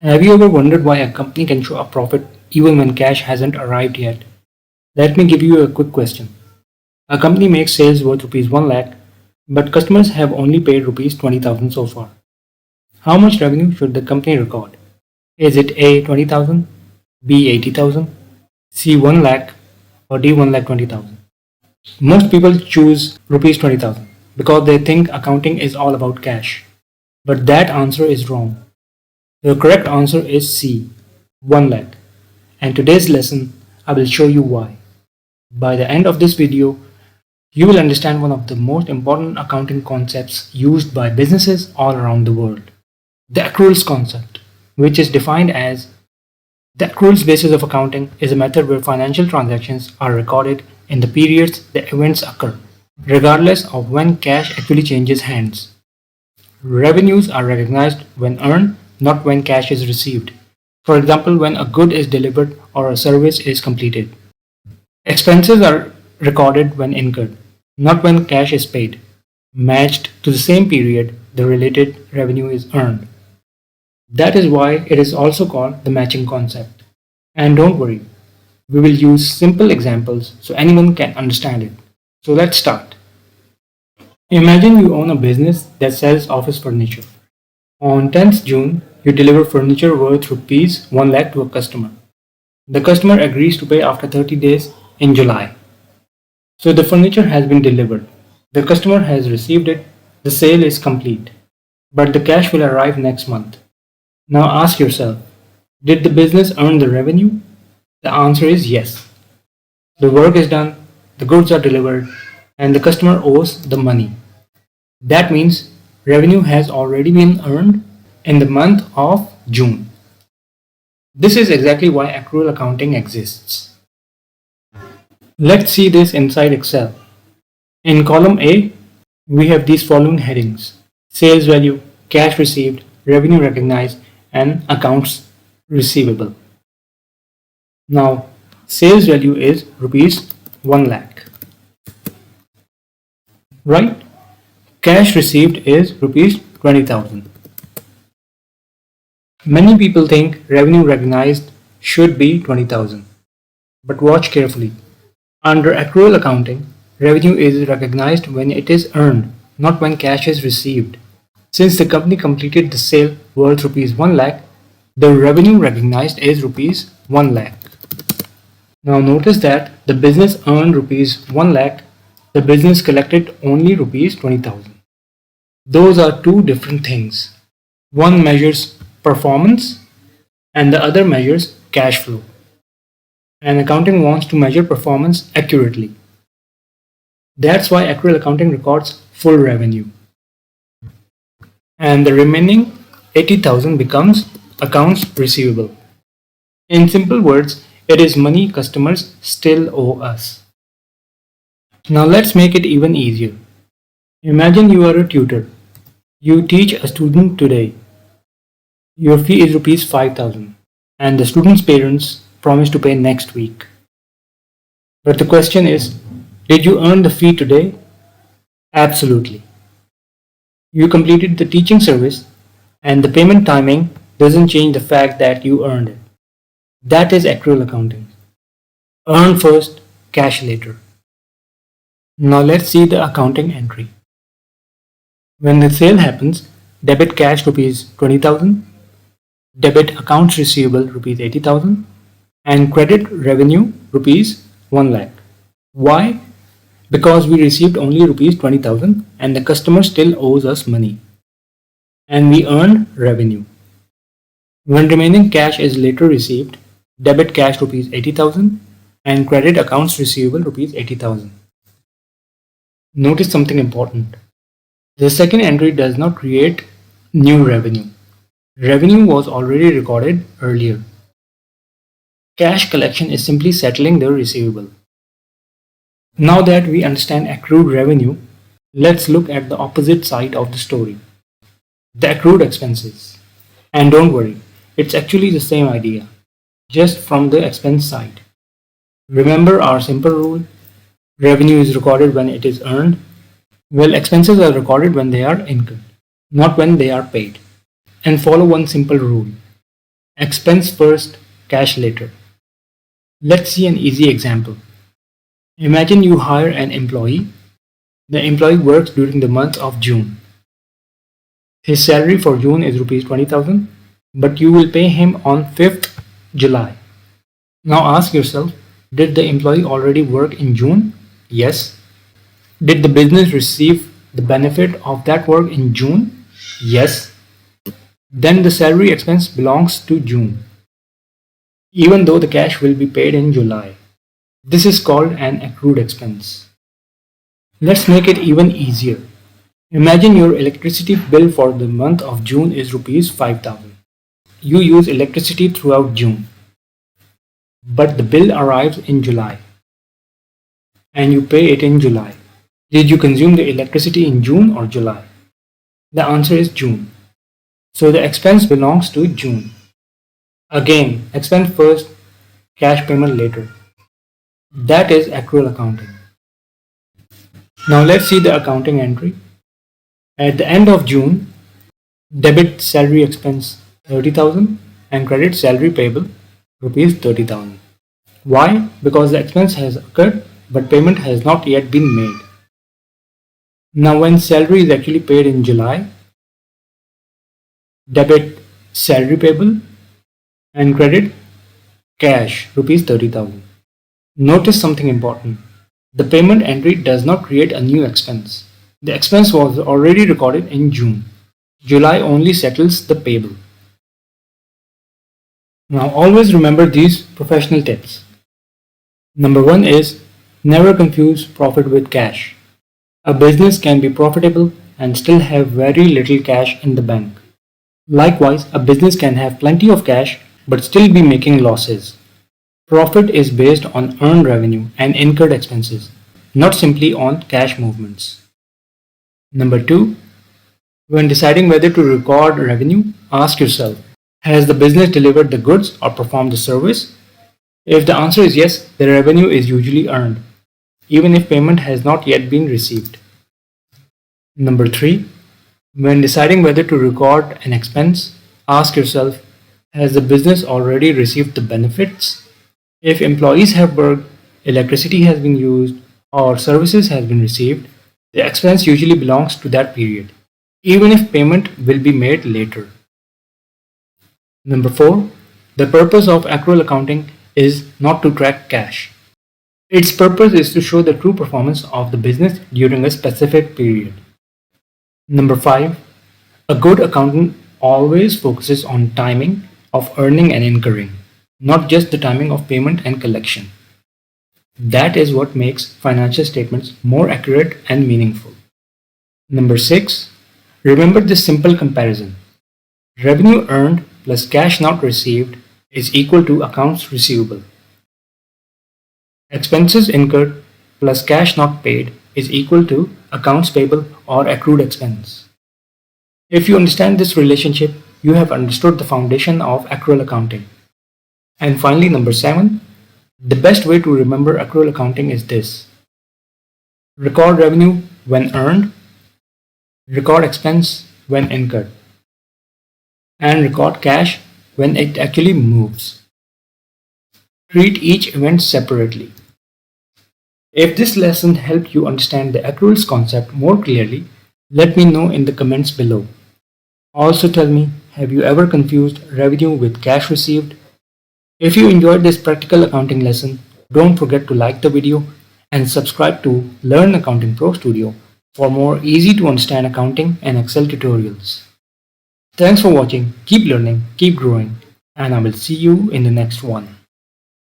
Have you ever wondered why a company can show a profit even when cash hasn't arrived yet? Let me give you a quick question. A company makes sales worth rupees 1 lakh, but customers have only paid rupees 20,000 so far. How much revenue should the company record? Is it A 20,000, B 80,000, C 1 lakh, or D 1 lakh 20,000? Most people choose rupees 20,000 because they think accounting is all about cash. But that answer is wrong. The correct answer is C, 1 lakh. And today's lesson, I will show you why. By the end of this video, you will understand one of the most important accounting concepts used by businesses all around the world, the Accruals Concept, which is defined as the accruals basis of accounting is a method where financial transactions are recorded in the periods the events occur, regardless of when cash actually changes hands. Revenues are recognized when earned, not when cash is received. For example, when a good is delivered or a service is completed. Expenses are recorded when incurred, not when cash is paid. Matched to the same period, the related revenue is earned. That is why it is also called the matching concept. And don't worry, we will use simple examples so anyone can understand it. So let's start. Imagine you own a business that sells office furniture. On 10th June, you deliver furniture worth rupees 1 lakh to a customer. The customer agrees to pay after 30 days in July. So the furniture has been delivered. The customer has received it. The sale is complete. But the cash will arrive next month. Now ask yourself, did the business earn the revenue? The answer is yes. The work is done, the goods are delivered, and the customer owes the money. That means revenue has already been earned in the month of June. This is exactly why accrual accounting exists. Let's see this inside Excel. In column A, we have these following headings: sales value, cash received, revenue recognized, and accounts receivable. Now, sales value is rupees 1 lakh. Right? Cash received is rupees 20,000. Many people think revenue recognized should be 20,000. But watch carefully. Under accrual accounting, revenue is recognized when it is earned, not when cash is received. Since the company completed the sale worth rupees 1 lakh, the revenue recognized is rupees 1 lakh. Now notice that the business earned rupees 1 lakh, the business collected only rupees 20,000. Those are two different things. One measures performance and the other measures cash flow. And accounting wants to measure performance accurately. That's why accrual accounting records full revenue. And the remaining 80,000 becomes accounts receivable. In simple words, it is money customers still owe us. Now let's make it even easier. Imagine you are a tutor. You teach a student today. Your fee is rupees 5,000 and the student's parents promise to pay next week. But the question is, did you earn the fee today? Absolutely. You completed the teaching service and the payment timing doesn't change the fact that you earned it. That is accrual accounting. Earn first, cash later. Now let's see the accounting entry. When the sale happens, debit cash rupees 20,000, debit accounts receivable rupees 80,000, and credit revenue rupees 1 lakh. Why? Because we received only rupees 20,000 and the customer still owes us money. And we earned revenue. When remaining cash is later received, debit cash rupees 80,000 and credit accounts receivable rupees 80,000. Notice something important. The second entry does not create new revenue. Revenue was already recorded earlier. Cash collection is simply settling the receivable. Now that we understand accrued revenue, let's look at the opposite side of the story, the accrued expenses. And don't worry, it's actually the same idea, just from the expense side. Remember our simple rule? Revenue is recorded when it is earned. Well, expenses are recorded when they are incurred, not when they are paid. And follow one simple rule. Expense first, cash later. Let's see an easy example. Imagine you hire an employee. The employee works during the month of June. His salary for June is rupees 20,000, but you will pay him on 5th July. Now ask yourself, did the employee already work in June? Yes. Did the business receive the benefit of that work in June? Yes. Then the salary expense belongs to June, even though the cash will be paid in July. This is called an accrued expense. Let's make it even easier. Imagine your electricity bill for the month of June is rupees 5,000. You use electricity throughout June, but the bill arrives in July and you pay it in July. Did you consume the electricity in June or July? The answer is June. So the expense belongs to June. Again, expense first, cash payment later. That is accrual accounting. Now let's see the accounting entry. At the end of June, debit salary expense 30,000 and credit salary payable rupees 30,000. Why? Because the expense has occurred but payment has not yet been made. Now when salary is actually paid in July, debit salary payable and credit cash rupees 30,000. Notice something important. The payment entry does not create a new expense. The expense was already recorded in June. July only settles the payable. Now always remember these professional tips. Number 1 is never confuse profit with cash. A business can be profitable and still have very little cash in the bank. Likewise, a business can have plenty of cash but still be making losses. Profit is based on earned revenue and incurred expenses, not simply on cash movements. Number 2, when deciding whether to record revenue, ask yourself, has the business delivered the goods or performed the service? If the answer is yes, the revenue is usually earned, even if payment has not yet been received. Number 3, when deciding whether to record an expense, ask yourself, has the business already received the benefits? If employees have worked, electricity has been used, or services has been received, the expense usually belongs to that period, even if payment will be made later. Number 4, the purpose of accrual accounting is not to track cash. Its purpose is to show the true performance of the business during a specific period. Number 5, a good accountant always focuses on timing of earning and incurring, not just the timing of payment and collection. That is what makes financial statements more accurate and meaningful. Number 6, remember this simple comparison. Revenue earned plus cash not received is equal to accounts receivable. Expenses incurred plus cash not paid is equal to accounts payable or accrued expense. If you understand this relationship, you have understood the foundation of accrual accounting. And finally, number 7, the best way to remember accrual accounting is this. Record revenue when earned, record expense when incurred, and record cash when it actually moves. Treat each event separately. If this lesson helped you understand the accruals concept more clearly, let me know in the comments below. Also tell me, have you ever confused revenue with cash received? If you enjoyed this practical accounting lesson, don't forget to like the video and subscribe to Learn Accounting Pro Studio for more easy to understand accounting and Excel tutorials. Thanks for watching, keep learning, keep growing, and I will see you in the next one.